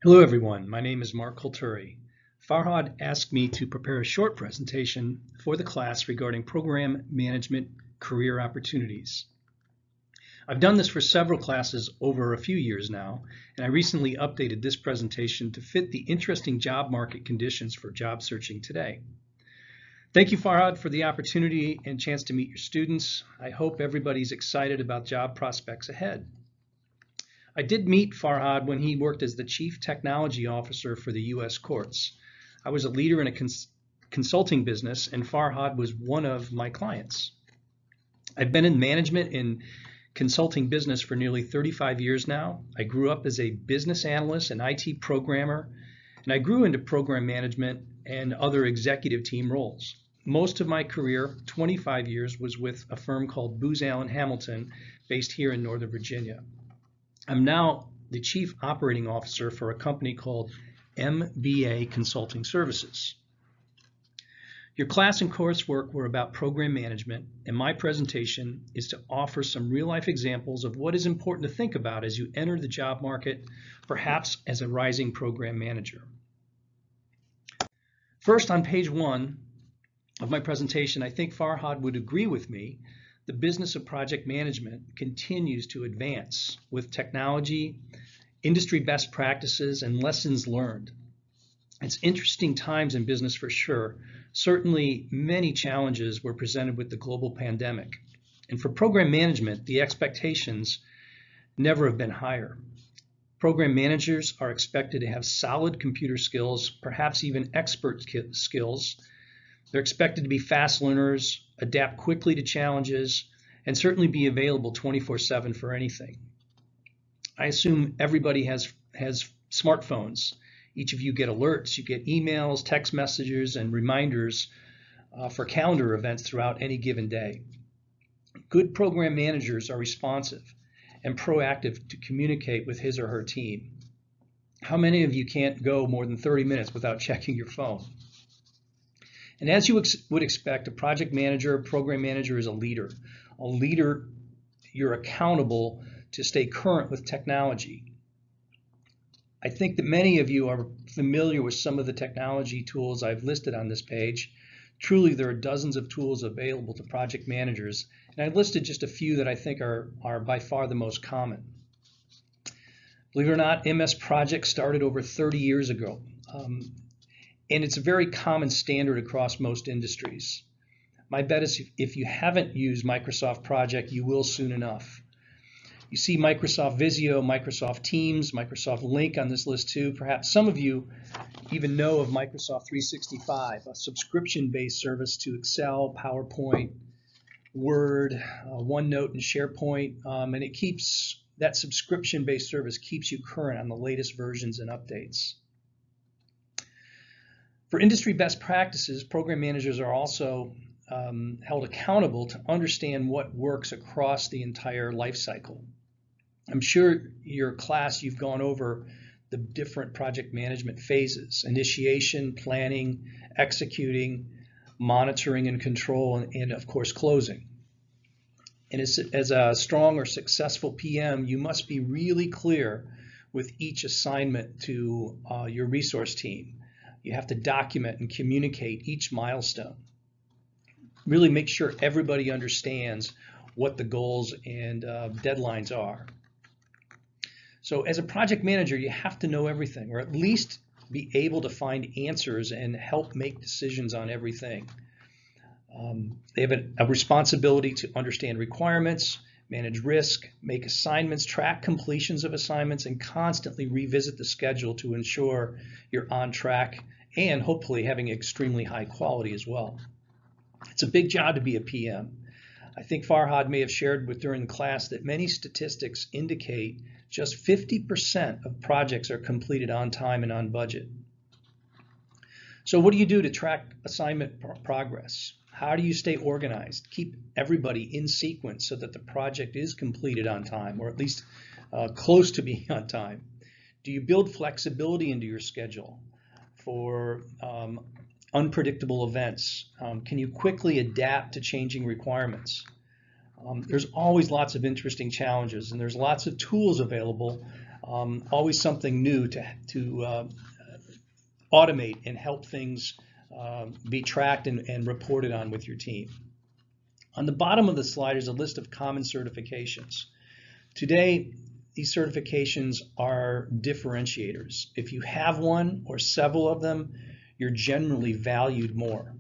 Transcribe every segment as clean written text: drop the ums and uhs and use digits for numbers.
Hello everyone, my name is Mark Colturi. Farhad asked me to prepare a short presentation for the class regarding program management career opportunities. I've done this for several classes over a few years now, and I recently updated this presentation to fit the interesting job market conditions for job searching today. Thank you, Farhad, for the opportunity and chance to meet your students. I hope everybody's excited about job prospects ahead. I did meet Farhad when he worked as the Chief Technology Officer for the U.S. courts. I was a leader in a consulting business, and Farhad was one of my clients. I've been in management and consulting business for nearly 35 years now. I grew up as a business analyst and IT programmer, and I grew into program management and other executive team roles. Most of my career, 25 years, was with a firm called Booz Allen Hamilton, based here in Northern Virginia. I'm now the Chief Operating Officer for a company called MBA Consulting Services. Your class and coursework were about program management, and my presentation is to offer some real-life examples of what is important to think about as you enter the job market, perhaps as a rising program manager. First, on page 1 of my presentation, I think Farhad would agree with me. The business of project management continues to advance with technology, industry best practices, and lessons learned. It's interesting times in business for sure. Certainly, many challenges were presented with the global pandemic. And for program management, the expectations never have been higher. Program managers are expected to have solid computer skills, perhaps even expert skills. They're expected to be fast learners, adapt quickly to challenges, and certainly be available 24/7 for anything. I assume everybody has smartphones. Each of you get alerts, you get emails, text messages, and reminders for calendar events throughout any given day. Good program managers are responsive and proactive to communicate with his or her team. How many of you can't go more than 30 minutes without checking your phone? And as you would expect, a project manager, a program manager is a leader. A leader, you're accountable to stay current with technology. I think that many of you are familiar with some of the technology tools I've listed on this page. Truly, there are dozens of tools available to project managers, and I listed just a few that I think are by far the most common. Believe it or not, MS Project started over 30 years ago. And it's a very common standard across most industries. My bet is if you haven't used Microsoft Project, you will soon enough. You see Microsoft Visio, Microsoft Teams, Microsoft Link on this list too. Perhaps some of you even know of Microsoft 365, a subscription-based service to Excel, PowerPoint, Word, OneNote, and SharePoint. And it keeps, that subscription-based service keeps you current on the latest versions and updates. For industry best practices, program managers are also held accountable to understand what works across the entire life cycle. I'm sure your class, you've gone over the different project management phases: initiation, planning, executing, monitoring and control, and of course closing. And as a strong or successful PM, you must be really clear with each assignment to your resource team. You have to document and communicate each milestone. Really make sure everybody understands what the goals and deadlines are. So as a project manager, you have to know everything, or at least be able to find answers and help make decisions on everything. They have a responsibility to understand requirements, manage risk, make assignments, track completions of assignments, and constantly revisit the schedule to ensure you're on track and hopefully having extremely high quality as well. It's a big job to be a PM. I think Farhad may have shared during the class that many statistics indicate just 50% of projects are completed on time and on budget. So what do you do to track assignment progress? How do you stay organized? Keep everybody in sequence so that the project is completed on time, or at least close to being on time. Do you build flexibility into your schedule for unpredictable events? Can you quickly adapt to changing requirements? There's always lots of interesting challenges, and there's lots of tools available Always something new to automate and help things be tracked and reported on with your team. On the bottom of the slide is a list of common certifications. Today, these certifications are differentiators. If you have one or several of them, you're generally valued more.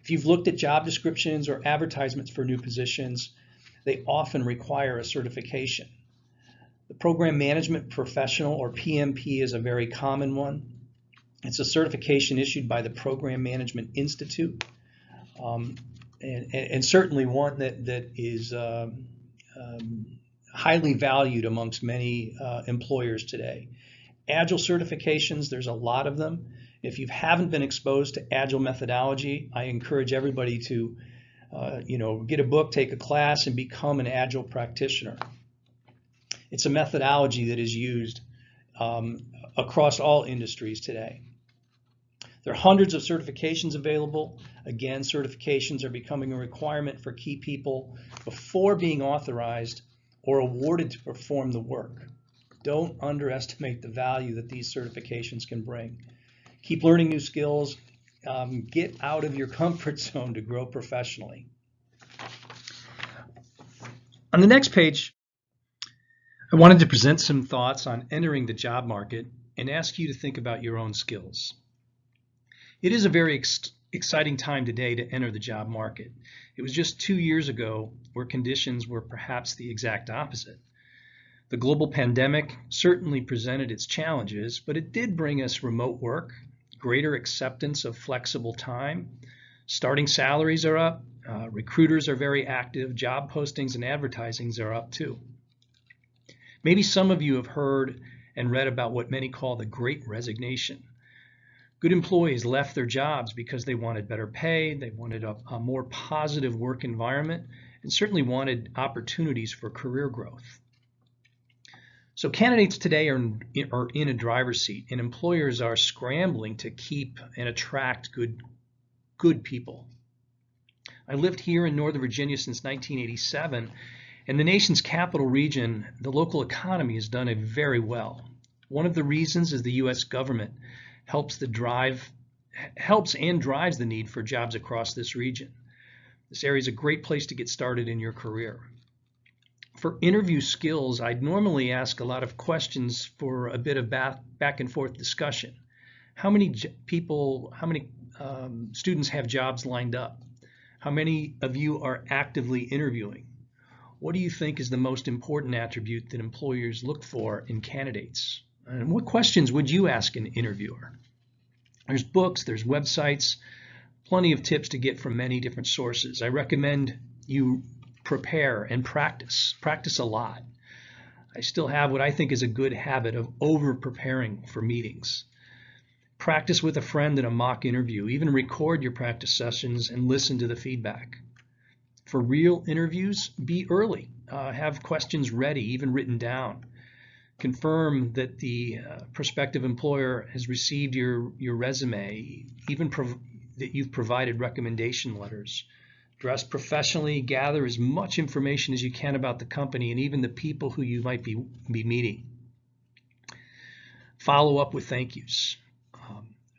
If you've looked at job descriptions or advertisements for new positions, they often require a certification. The Program Management Professional, or PMP, is a very common one. It's a certification issued by the Program Management Institute, and certainly one that is highly valued amongst many employers today. Agile certifications, there's a lot of them. If you haven't been exposed to Agile methodology, I encourage everybody to get a book, take a class, and become an Agile practitioner. It's a methodology that is used across all industries today. There are hundreds of certifications available. Again, certifications are becoming a requirement for key people before being authorized or awarded to perform the work. Don't underestimate the value that these certifications can bring. Keep learning new skills. Get out of your comfort zone to grow professionally. On the next page, I wanted to present some thoughts on entering the job market and ask you to think about your own skills. It is a very exciting time today to enter the job market. It was just 2 years ago where conditions were perhaps the exact opposite. The global pandemic certainly presented its challenges, but it did bring us remote work, greater acceptance of flexible time, starting salaries are up, recruiters are very active, job postings and advertisings are up too. Maybe some of you have heard and read about what many call the Great Resignation. Good employees left their jobs because they wanted better pay, they wanted a more positive work environment, and certainly wanted opportunities for career growth. So candidates today are in a driver's seat, and employers are scrambling to keep and attract good people. I lived here in Northern Virginia since 1987, and the nation's capital region, the local economy has done it very well. One of the reasons is the U.S. government helps and drives the need for jobs across this region. This area is a great place to get started in your career. For interview skills, I'd normally ask a lot of questions for a bit of back and forth discussion. How many students have jobs lined up? How many of you are actively interviewing? What do you think is the most important attribute that employers look for in candidates? And what questions would you ask an interviewer? There's books, there's websites, plenty of tips to get from many different sources. I recommend you prepare and practice a lot. I still have what I think is a good habit of over-preparing for meetings. Practice with a friend in a mock interview. Even record your practice sessions and listen to the feedback. For real interviews, be early. Have questions ready, even written down. Confirm that the prospective employer has received your resume, even that you've provided recommendation letters. Dress professionally, gather as much information as you can about the company and even the people who you might be meeting. Follow up with thank yous.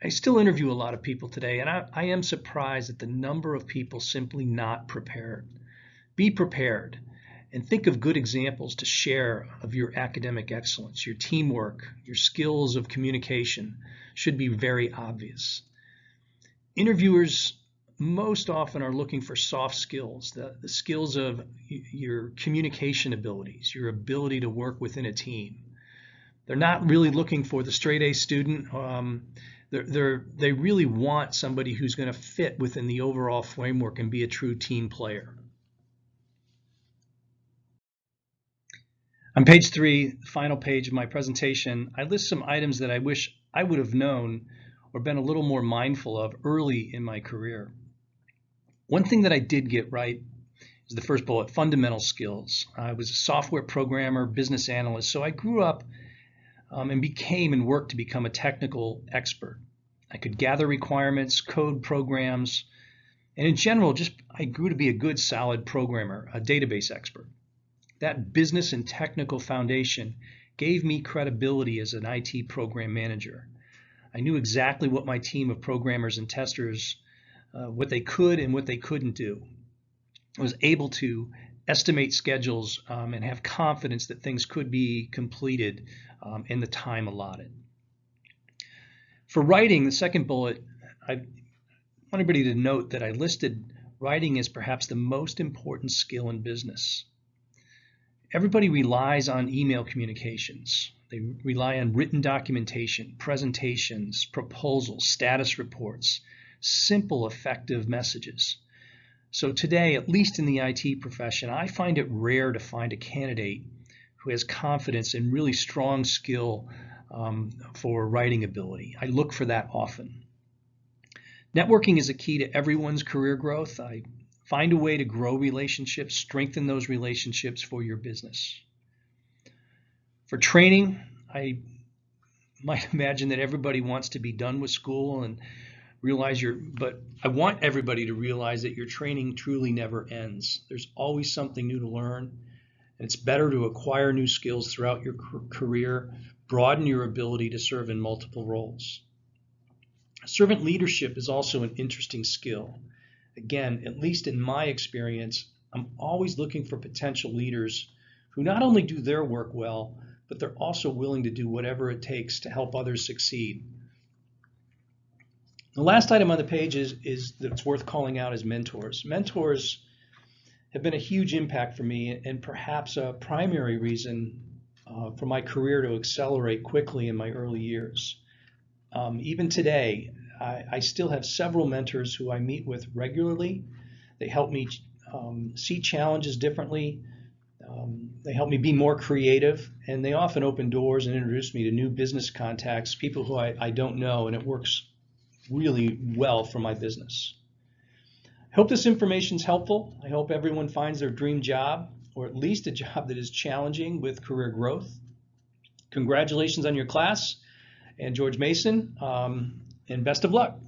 I still interview a lot of people today, and I am surprised at the number of people simply not prepared. Be prepared and think of good examples to share of your academic excellence. Your teamwork, your skills of communication should be very obvious. Interviewers most often are looking for soft skills, the skills of your communication abilities, your ability to work within a team. They're not really looking for the straight A student. They really want somebody who's going to fit within the overall framework and be a true team player. On page 3, the final page of my presentation, I list some items that I wish I would have known or been a little more mindful of early in my career. One thing that I did get right is the first bullet, fundamental skills. I was a software programmer, business analyst, so I grew up and became and worked to become a technical expert. I could gather requirements, code programs, and in general, I grew to be a good, solid programmer, a database expert. That business and technical foundation gave me credibility as an IT program manager. I knew exactly what my team of programmers and testers, what they could and what they couldn't do. I was able to estimate schedules and have confidence that things could be completed in the time allotted. For writing, the second bullet, I want everybody to note that I listed writing as perhaps the most important skill in business. Everybody relies on email communications. They rely on written documentation, presentations, proposals, status reports, simple, effective messages. So today, at least in the IT profession, I find it rare to find a candidate who has confidence and really strong skill for writing ability. I look for that often. Networking is a key to everyone's career growth. I find a way to grow relationships, strengthen those relationships for your business. For training, I might imagine that everybody wants to be done with school and but I want everybody to realize that your training truly never ends. There's always something new to learn, and it's better to acquire new skills throughout your career, broaden your ability to serve in multiple roles. Servant leadership is also an interesting skill. Again, at least in my experience, I'm always looking for potential leaders who not only do their work well, but they're also willing to do whatever it takes to help others succeed. The last item on the page is that's worth calling out is mentors. Mentors have been a huge impact for me and perhaps a primary reason for my career to accelerate quickly in my early years. Even today, I still have several mentors who I meet with regularly. They help me see challenges differently. They help me be more creative, and they often open doors and introduce me to new business contacts, people who I don't know, and it works really well for my business. I hope this information is helpful. I hope everyone finds their dream job, or at least a job that is challenging with career growth. Congratulations on your class and George Mason, and best of luck.